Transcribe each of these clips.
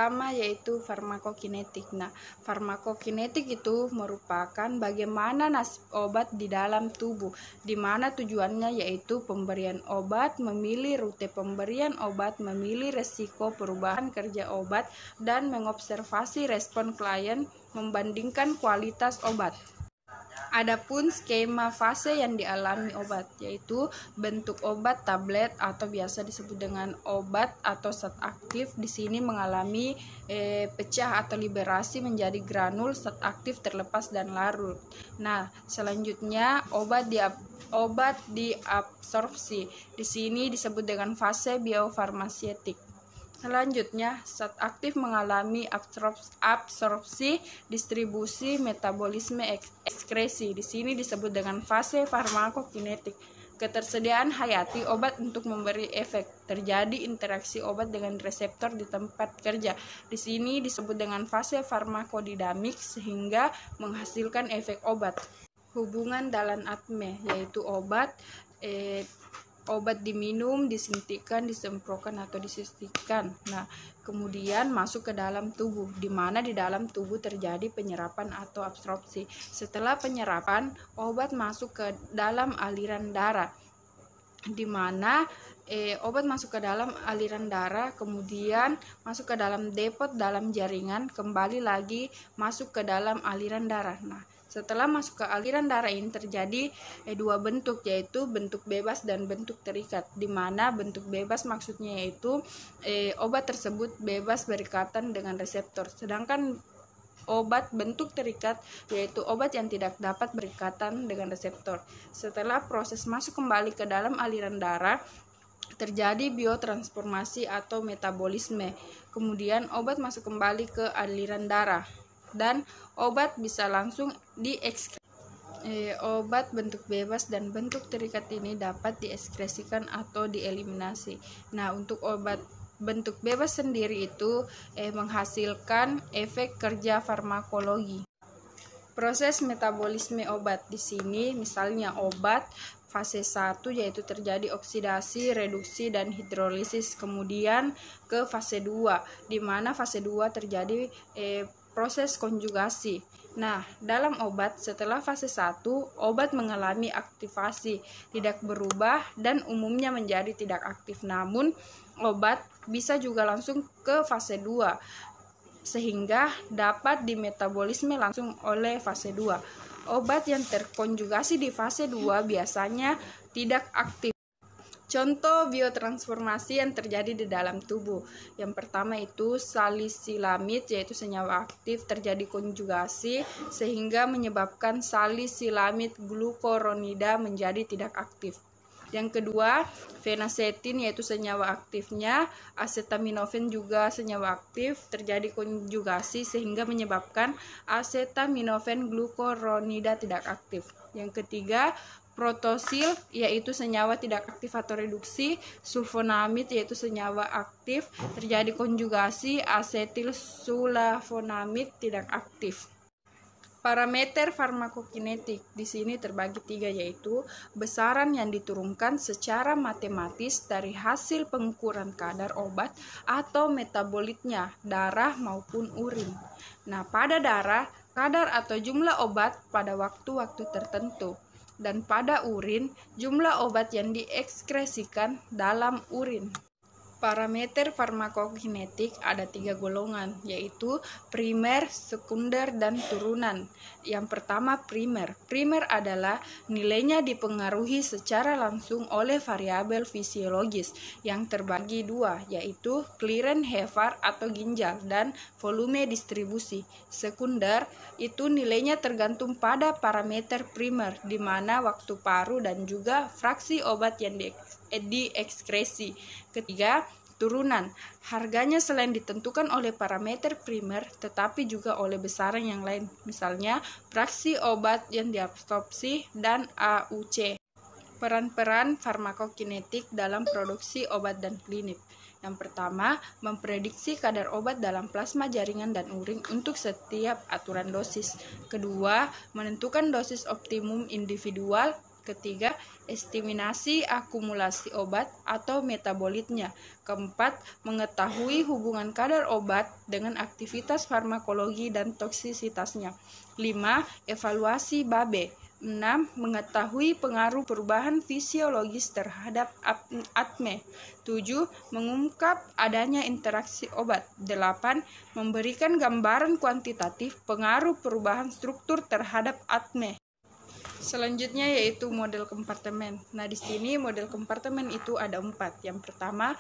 pertama yaitu farmakokinetik. Nah, farmakokinetik itu merupakan bagaimana nasib obat di dalam tubuh, di mana tujuannya yaitu pemberian obat, memilih rute pemberian obat, memilih resiko perubahan kerja obat, dan mengobservasi respon klien membandingkan kualitas obat. Adapun skema fase yang dialami obat, yaitu bentuk obat tablet atau biasa disebut dengan obat atau zat aktif. Di sini mengalami pecah atau liberasi menjadi granul, zat aktif terlepas dan larut. Nah, selanjutnya obat diabsorpsi. Di sini disebut dengan fase biofarmaseutik. Selanjutnya, zat aktif mengalami absorpsi, distribusi, metabolisme, ekskresi. Di sini disebut dengan fase farmakokinetik. Ketersediaan hayati obat untuk memberi efek. Terjadi interaksi obat dengan reseptor di tempat kerja. Di sini disebut dengan fase farmakodinamik sehingga menghasilkan efek obat. Hubungan dalam ATME yaitu obat diminum, disuntikkan, disemprotkan atau disuntikkan. Nah, kemudian masuk ke dalam tubuh, di mana di dalam tubuh terjadi penyerapan atau absorpsi. Setelah penyerapan, obat masuk ke dalam aliran darah, di mana obat masuk ke dalam aliran darah, kemudian masuk ke dalam depot dalam jaringan, kembali lagi masuk ke dalam aliran darah. Nah, setelah masuk ke aliran darah ini terjadi dua bentuk, yaitu bentuk bebas dan bentuk terikat. Di mana bentuk bebas maksudnya yaitu obat tersebut bebas berikatan dengan reseptor. Sedangkan obat bentuk terikat yaitu obat yang tidak dapat berikatan dengan reseptor. Setelah proses masuk kembali ke dalam aliran darah, terjadi biotransformasi atau metabolisme. Kemudian obat masuk kembali ke aliran darah dan obat bisa langsung diekskresi. Obat bentuk bebas dan bentuk terikat ini dapat diekskresikan atau dieliminasi. Nah, untuk obat bentuk bebas sendiri itu menghasilkan efek kerja farmakologi. Proses metabolisme obat di sini misalnya obat fase 1 yaitu terjadi oksidasi, reduksi dan hidrolisis, kemudian ke fase 2 di mana fase 2 terjadi proses konjugasi. Nah, dalam obat setelah fase 1, obat mengalami aktivasi, tidak berubah dan umumnya menjadi tidak aktif. Namun, obat bisa juga langsung ke fase 2 sehingga dapat dimetabolisme langsung oleh fase 2. Obat yang terkonjugasi di fase 2 biasanya tidak aktif. Contoh biotransformasi yang terjadi di dalam tubuh. Yang pertama itu salisilamid, yaitu senyawa aktif terjadi konjugasi sehingga menyebabkan salisilamid glukuronida menjadi tidak aktif. Yang kedua, fenacetin yaitu senyawa aktifnya, acetaminophen juga senyawa aktif terjadi konjugasi sehingga menyebabkan acetaminophen glukuronida tidak aktif. Yang ketiga, protosil yaitu senyawa tidak aktif atau reduksi, sulfonamid yaitu senyawa aktif terjadi konjugasi, asetil sulfonamid tidak aktif. Parameter farmakokinetik di sini terbagi 3 yaitu besaran yang diturunkan secara matematis dari hasil pengukuran kadar obat atau metabolitnya, darah maupun urin. Nah, pada darah, kadar atau jumlah obat pada waktu-waktu tertentu. Dan pada urin, jumlah obat yang diekskresikan dalam urin. Parameter farmakokinetik ada 3 golongan, yaitu primer, sekunder, dan turunan. Yang pertama primer. Primer adalah nilainya dipengaruhi secara langsung oleh variabel fisiologis yang terbagi 2, yaitu Klein-Hevar atau ginjal dan volume distribusi. Sekunder itu nilainya tergantung pada parameter primer, di mana waktu paru dan juga fraksi obat yang diekskresi. Ketiga, turunan. Harganya selain ditentukan oleh parameter primer, tetapi juga oleh besaran yang lain, misalnya fraksi obat yang diabsorpsi dan AUC. Peran-peran farmakokinetik dalam produksi obat dan klinik. Yang pertama, memprediksi kadar obat dalam plasma jaringan dan urin untuk setiap aturan dosis. Kedua, menentukan dosis optimum individual. Ketiga, estimasi akumulasi obat atau metabolitnya. Keempat, mengetahui hubungan kadar obat dengan aktivitas farmakologi dan toksisitasnya. 5. Evaluasi BABE. 6. Mengetahui pengaruh perubahan fisiologis terhadap ATME. 7. Mengungkap adanya interaksi obat. 8. Memberikan gambaran kuantitatif pengaruh perubahan struktur terhadap ATME. Selanjutnya yaitu model kompartemen. Nah, di sini model kompartemen itu ada 4. Yang pertama,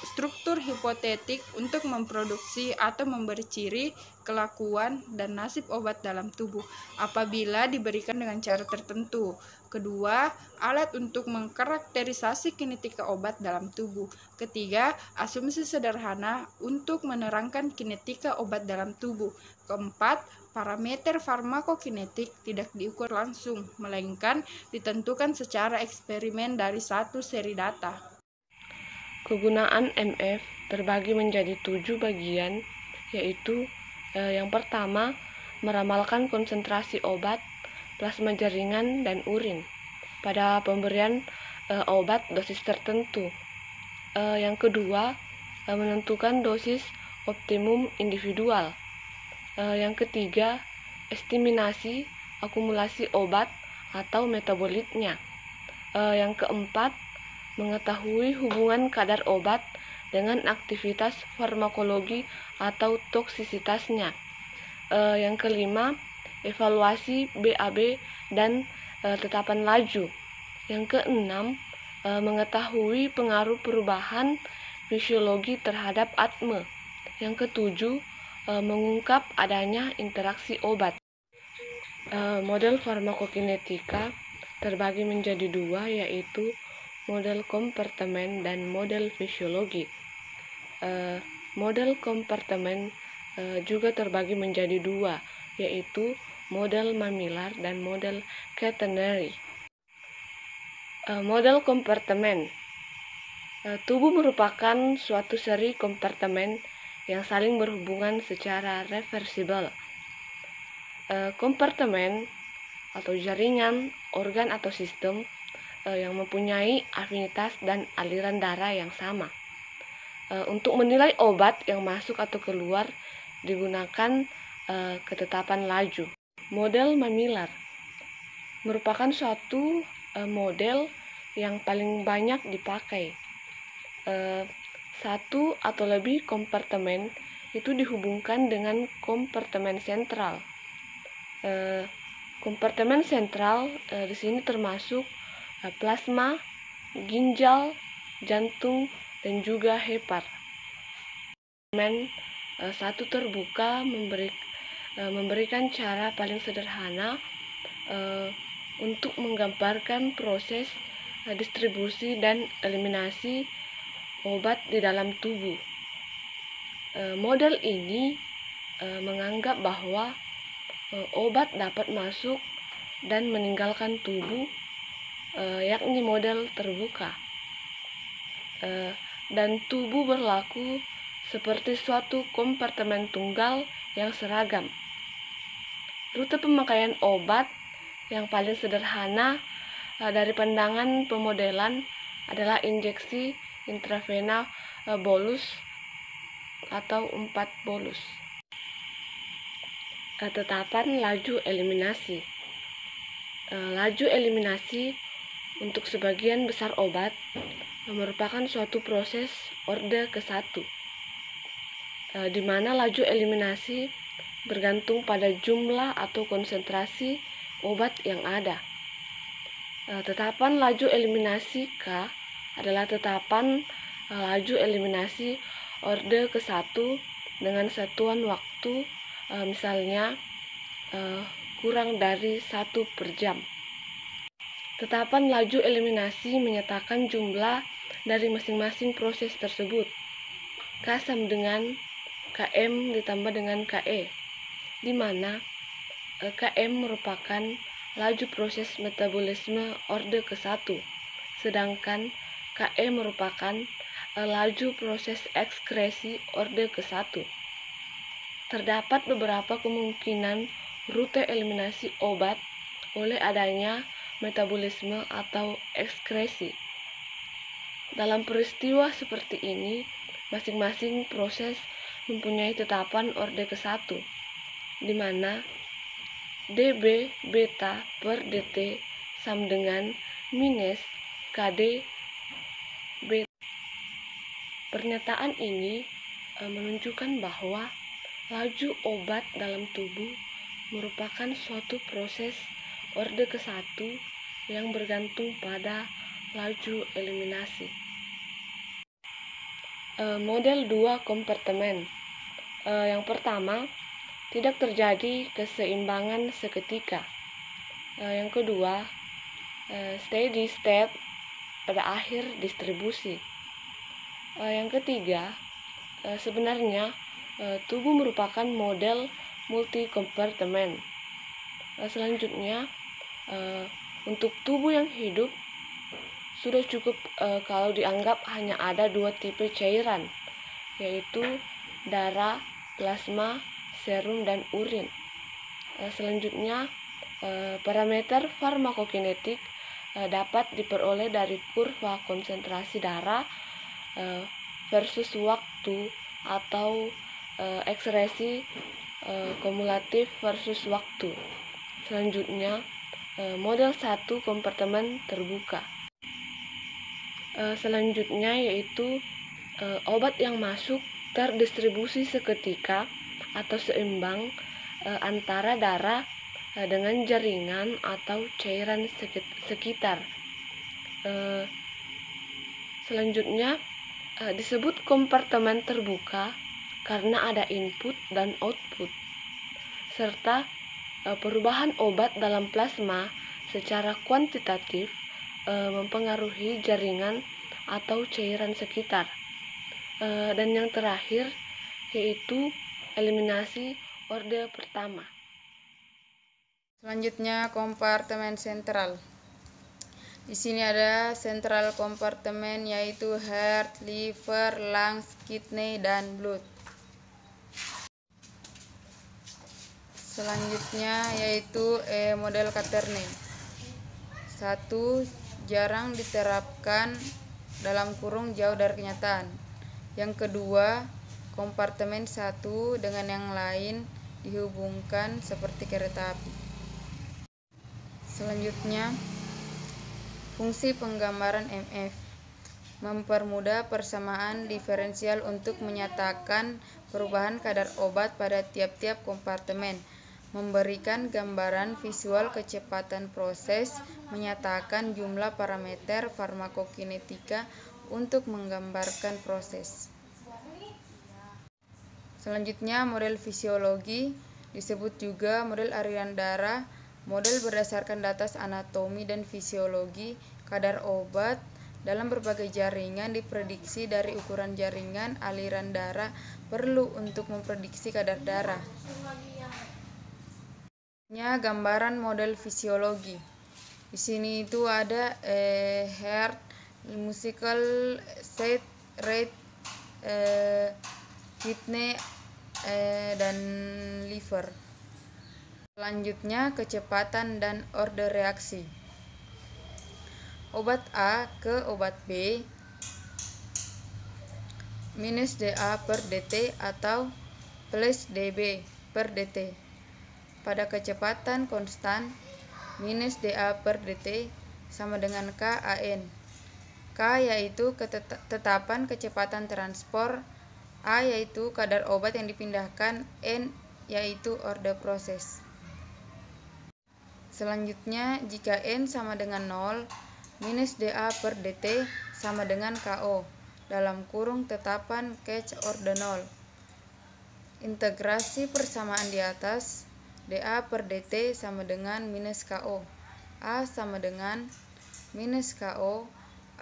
struktur hipotetik untuk memproduksi atau memberi ciri, kelakuan, dan nasib obat dalam tubuh apabila diberikan dengan cara tertentu. Kedua, alat untuk mengkarakterisasi kinetika obat dalam tubuh. Ketiga, asumsi sederhana untuk menerangkan kinetika obat dalam tubuh. Keempat, parameter farmakokinetik tidak diukur langsung, melainkan ditentukan secara eksperimen dari satu seri data. Kegunaan MF terbagi menjadi 7 bagian, yaitu yang pertama, meramalkan konsentrasi obat, plasma jaringan, dan urin pada pemberian obat dosis tertentu. Yang kedua, menentukan dosis optimum individual. Yang ketiga, estimasi akumulasi obat atau metabolitnya. Yang keempat, mengetahui hubungan kadar obat dengan aktivitas farmakologi atau toksisitasnya. Yang kelima, evaluasi BAB dan tetapan laju. Yang keenam, mengetahui pengaruh perubahan fisiologi terhadap ATME. Yang ketujuh, mengungkap adanya interaksi obat. Model farmakokinetika terbagi menjadi 2, yaitu model kompartemen dan model fisiologi. Model kompartemen juga terbagi menjadi 2, yaitu model mamilar dan model catenary. Model kompartemen. Tubuh merupakan suatu seri kompartemen yang saling berhubungan secara reversibel. Kompartemen atau jaringan, organ atau sistem yang mempunyai afinitas dan aliran darah yang sama. Untuk menilai obat yang masuk atau keluar digunakan ketetapan laju. Model mamilar merupakan suatu model yang paling banyak dipakai. Satu atau lebih kompartemen itu dihubungkan dengan kompartemen sentral. Kompartemen sentral di sini termasuk plasma, ginjal, jantung, dan juga hepar. Kompartemen satu terbuka memberikan cara paling sederhana untuk menggambarkan proses distribusi dan eliminasi obat di dalam tubuh. Model ini menganggap bahwa obat dapat masuk dan meninggalkan tubuh, yakni model terbuka, dan tubuh berlaku seperti suatu kompartemen tunggal yang seragam. Rute pemakaian obat yang paling sederhana dari pandangan pemodelan adalah injeksi intravena bolus atau 4 bolus. Tetapan laju eliminasi. Laju eliminasi untuk sebagian besar obat merupakan suatu proses orde ke-1, di mana laju eliminasi bergantung pada jumlah atau konsentrasi obat yang ada. Tetapan laju eliminasi K adalah tetapan laju eliminasi orde ke-1 dengan satuan waktu misalnya kurang dari 1 per jam. Tetapan laju eliminasi menyatakan jumlah dari masing-masing proses tersebut. K sama dengan Km ditambah dengan Ke, di mana Km merupakan laju proses metabolisme orde ke-1, sedangkan Ke merupakan laju proses ekskresi orde ke-1. Terdapat beberapa kemungkinan rute eliminasi obat oleh adanya metabolisme, atau ekskresi. Dalam peristiwa seperti ini, masing-masing proses mempunyai tetapan orde ke-1, di mana dB beta per dt sama dengan minus kd beta. Pernyataan ini menunjukkan bahwa laju obat dalam tubuh merupakan suatu proses orde ke-1 yang bergantung pada laju eliminasi. Model 2 kompartemen. Yang pertama, tidak terjadi keseimbangan seketika. Yang kedua, steady state pada akhir distribusi. Yang ketiga, sebenarnya tubuh merupakan model multi kompartemen. Selanjutnya, untuk tubuh yang hidup sudah cukup kalau dianggap hanya ada 2 tipe cairan, yaitu darah, plasma, serum, dan urin. Selanjutnya, parameter farmakokinetik dapat diperoleh dari kurva konsentrasi darah versus waktu atau ekspresi kumulatif versus waktu. Selanjutnya, model 1 kompartemen terbuka. Selanjutnya yaitu obat yang masuk terdistribusi seketika atau seimbang antara darah dengan jaringan atau cairan sekitar. Selanjutnya disebut kompartemen terbuka karena ada input dan output, serta perubahan obat dalam plasma secara kuantitatif mempengaruhi jaringan atau cairan sekitar. Dan yang terakhir yaitu eliminasi orde pertama. Selanjutnya kompartemen sentral. Di sini ada central kompartemen yaitu heart, liver, lungs, kidney, dan blood. Selanjutnya yaitu model Quaternion. 1. Jarang diterapkan dalam kurung jauh dari kenyataan. Yang kedua, kompartemen satu dengan yang lain dihubungkan seperti kereta api. Selanjutnya, fungsi penggambaran MF mempermudah persamaan diferensial untuk menyatakan perubahan kadar obat pada tiap-tiap kompartemen, memberikan gambaran visual kecepatan proses, menyatakan jumlah parameter farmakokinetika untuk menggambarkan proses. Selanjutnya, model fisiologi disebut juga model aliran darah, model berdasarkan data anatomi dan fisiologi kadar obat dalam berbagai jaringan diprediksi dari ukuran jaringan aliran darah perlu untuk memprediksi kadar darah. Gambaran model fisiologi. Di sini itu ada heart, musical set, rate, kidney, dan liver. Selanjutnya kecepatan dan orde reaksi. Obat A ke obat B minus dA per dt atau plus dB per dt pada kecepatan konstan minus dA per dt sama dengan KAN. K yaitu ketetapan kecepatan transport, A yaitu kadar obat yang dipindahkan, N yaitu orde proses. Selanjutnya, jika N sama dengan 0, minus dA per dt sama dengan KO dalam kurung tetapan catch orde 0. Integrasi persamaan di atas, dA per dt sama dengan minus KO. A sama dengan minus KO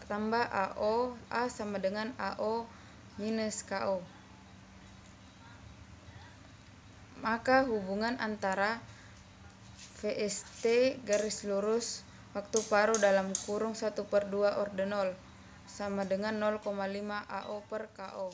tambah AO, A sama dengan AO minus KO. Maka hubungan antara VST garis lurus waktu paruh dalam kurung 1/2 orde 0 sama dengan 0,5 AO per KO.